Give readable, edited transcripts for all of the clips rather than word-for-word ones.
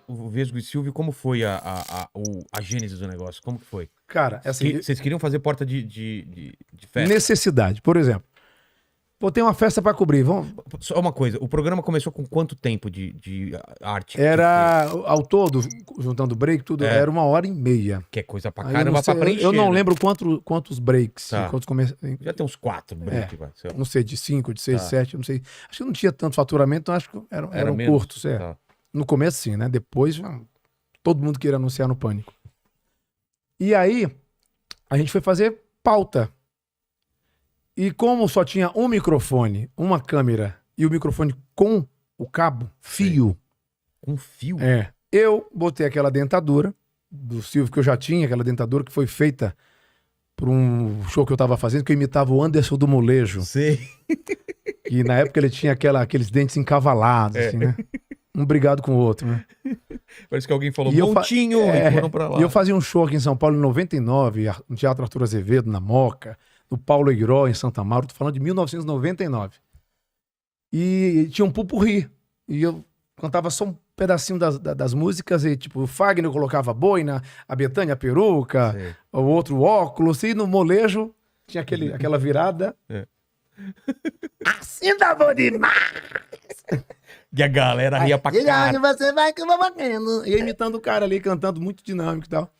O Vesgo e Silvio, como foi a gênese do negócio? Como que foi? Cara, assim, Vocês queriam fazer porta de festa? necessidade. Por exemplo, pô, tem uma festa pra cobrir. Vamos... Só uma coisa, o programa começou com quanto tempo de arte? Era, ao todo, juntando break, tudo, É. era 1h30. Que é coisa pra Aí eu não caramba sei, pra preencher. eu não né? lembro quantos breaks. Tá. Quantos Já tem uns 4 break, vai. Sei lá. Não sei, de 5, de 6, Tá. 7, eu não sei. Acho que não tinha tanto faturamento, então acho que eram menos? curtos. É. Tá. No começo, sim, né? Depois, todo mundo queria anunciar no Pânico. E aí, a gente foi fazer pauta. E como só tinha um microfone, uma câmera e o microfone com o cabo, fio, Com fio? eu botei aquela dentadura do Silvio que eu já tinha, aquela dentadura que foi feita por um show que eu tava fazendo, que eu imitava o Anderson do Molejo. Sei. E na época ele tinha aqueles dentes encavalados, assim, né? Um brigado com o outro, né? Parece que alguém falou, E eu fa- montinho, e foram pra lá. E eu fazia um show aqui em São Paulo em 99, no Teatro Arthur Azevedo, na Moca, no Paulo Eguiró, em Santa Maura, tô falando de 1999. E tinha um pupurri. E eu cantava só um pedacinho das músicas, e tipo, o Fagner colocava boina, a Bethânia a peruca, Sei. o outro óculos, e no molejo tinha aquela virada. É. Assim dá bom demais! E a galera ria pra E aí caralho. você vai que eu vou batendo. E eu imitando o cara ali, cantando muito dinâmico e tal.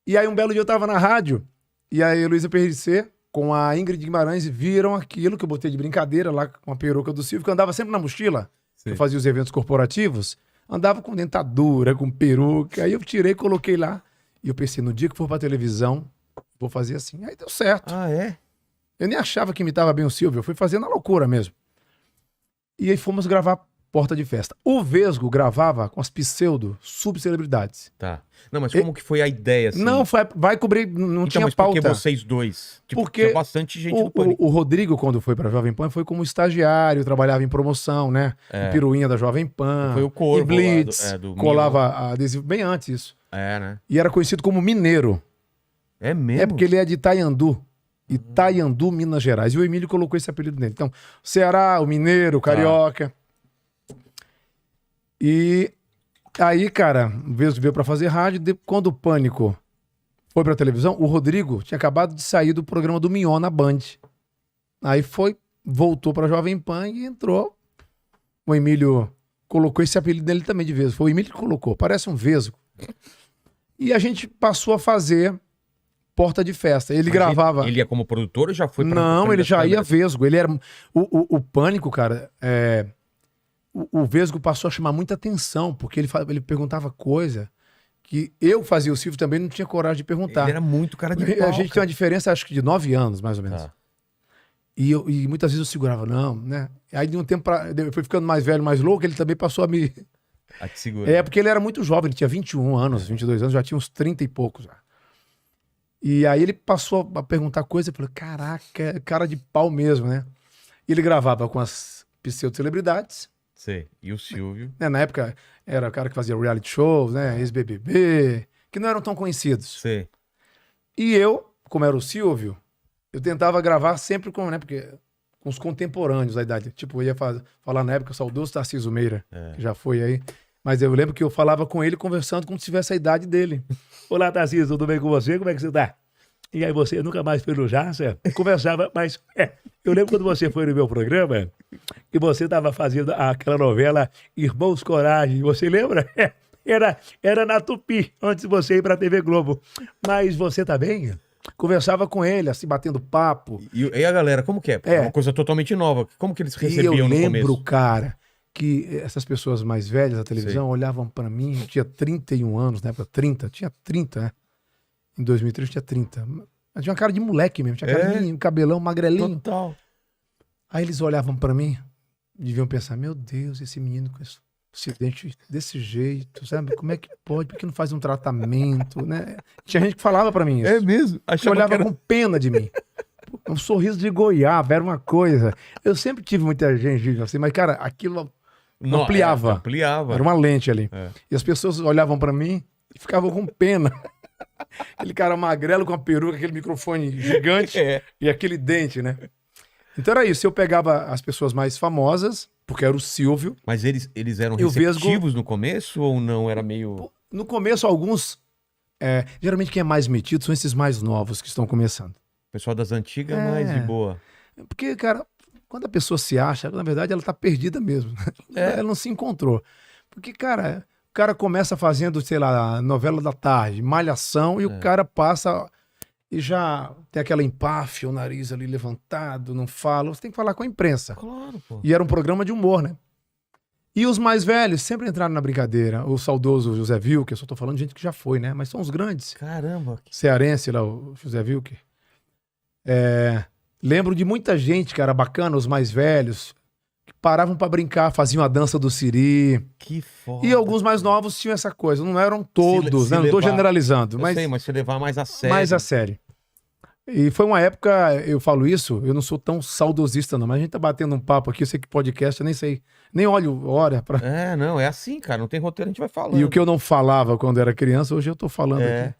E aí um belo dia eu tava na rádio, e aí a Heloísa PRC com a Ingrid Guimarães viram aquilo que eu botei de brincadeira lá com a peruca do Silvio, que eu andava sempre na mochila, Sim. eu fazia os eventos corporativos, andava com dentadura, com peruca, aí eu tirei, coloquei lá, e eu pensei, no dia que for pra televisão, vou fazer assim. Aí deu certo. Ah, é? Eu nem achava que imitava bem o Silvio, eu fui fazendo na loucura mesmo. E aí fomos gravar Porta de Festa. O Vesgo gravava com as pseudo-subcelebridades. Tá. Não, mas como que foi a ideia, assim? Não, vai cobrir, não então, tinha mas por que pauta. vocês dois? Tipo, Porque tinha bastante gente no Pânico. O Rodrigo, quando foi pra Jovem Pan, foi como estagiário, trabalhava em promoção, né? Em Piruinha da Jovem Pan. Foi o Corvo em Blitz, lá do colava adesivo bem antes isso. É, né? E era conhecido como Mineiro. É mesmo? É porque ele é de Itaiandu. Itaiandu, Minas Gerais. E o Emílio colocou esse apelido nele. Então, Ceará, o Mineiro, o Carioca. E aí, cara, o Vesgo veio pra fazer rádio. Quando o Pânico foi pra televisão, o Rodrigo tinha acabado de sair do programa do Mion na Band. Aí voltou pra Jovem Pan e entrou. O Emílio colocou esse apelido dele também de Vesgo. Foi o Emílio que colocou. Parece um Vesgo. E a gente passou a fazer Porta de Festa. Ele gravava... Ele ia como produtor ou já foi pra Não, frente ele das já ia câmeras? Vesgo. Ele era... O Pânico, cara... O Vesgo passou a chamar muita atenção, porque ele perguntava coisa que eu fazia, o Silvio também não tinha coragem de perguntar. Ele era muito cara de pau, A gente tem uma diferença, acho que de 9 anos, mais ou menos. Tá. E muitas vezes eu segurava, não, né? Aí de um tempo eu fui ficando mais velho, mais louco, ele também passou a me... A te segura. Porque ele era muito jovem, ele tinha 21 anos, 22 anos, já tinha uns 30 e poucos. Já. E aí ele passou a perguntar coisa, eu falei, caraca, cara de pau mesmo, né? E ele gravava com as pseudo-celebridades, Sei. E o Silvio? né? Na época era o cara que fazia reality shows, né? Ex-BBB, que não eram tão conhecidos. Sei. E eu, como era o Silvio, eu tentava gravar sempre com, né? Porque com os contemporâneos da idade. Tipo, eu ia falar na época o saudoso Tarcísio Meira, que já foi aí. Mas eu lembro que eu falava com ele conversando como se tivesse a idade dele. Olá, Tarcísio, tudo bem com você? Como é que você tá? E aí você nunca mais foi no Jaça? Conversava, mas eu lembro quando você foi no meu programa, que você estava fazendo aquela novela Irmãos Coragem, você lembra? Era na Tupi, antes de você ir pra TV Globo. Mas você tá bem? Conversava com ele, assim, batendo papo. E a galera, como que é? É uma coisa totalmente nova. Como que eles recebiam no começo? E eu lembro, cara, que essas pessoas mais velhas da televisão olhavam pra mim, eu tinha 31 anos, na época, tinha 30, né? Em 2003 tinha 30. Mas tinha uma cara de moleque mesmo, tinha cara de cabelão, magrelinho. Total. Aí eles olhavam pra mim, deviam pensar, meu Deus, esse menino com esse dente desse jeito, sabe? Como é que pode? Por que não faz um tratamento, né? Tinha gente que falava pra mim isso. É mesmo? Que olhava com pena de mim. Um sorriso de goiaba, era uma coisa. Eu sempre tive muita gente assim, mas, cara, aquilo ampliava. Ampliava. Era uma lente ali. E as pessoas olhavam pra mim e ficavam com pena. Aquele cara magrelo com a peruca, aquele microfone gigante e aquele dente, né? Então era isso. Eu pegava as pessoas mais famosas, porque era o Silvio. Mas eles eram E o Vesgo- receptivos no começo ou não? Era meio... No começo, alguns... geralmente quem é mais metido são esses mais novos que estão começando. O pessoal das antigas mais de boa. Porque, cara, quando a pessoa se acha, na verdade ela tá perdida mesmo. Ela não se encontrou. Porque, cara, o cara começa fazendo, sei lá, novela da tarde, malhação, e o cara passa e já tem aquela empáfia, o nariz ali levantado, não fala. Você tem que falar com a imprensa. Claro, pô. E era um programa de humor, né? E os mais velhos sempre entraram na brincadeira. O saudoso José Wilker, eu só tô falando de gente que já foi, né? Mas são os grandes. Caramba. Cearense lá, o José Wilker. Lembro de muita gente que era bacana, os mais velhos, que paravam pra brincar, faziam a dança do siri. Que foda. E alguns mais novos tinham essa coisa. Não eram todos, se né? Não tô levar- generalizando, Eu mas sei, mas se levar mais a sério. mais a sério. E foi uma época, eu falo isso, eu não sou tão saudosista não, mas a gente tá batendo um papo aqui, eu sei que podcast, eu nem sei, nem olho hora pra... Não, é assim, cara. Não tem roteiro, a gente vai falando. E o que eu não falava quando era criança, hoje eu tô falando É. aqui.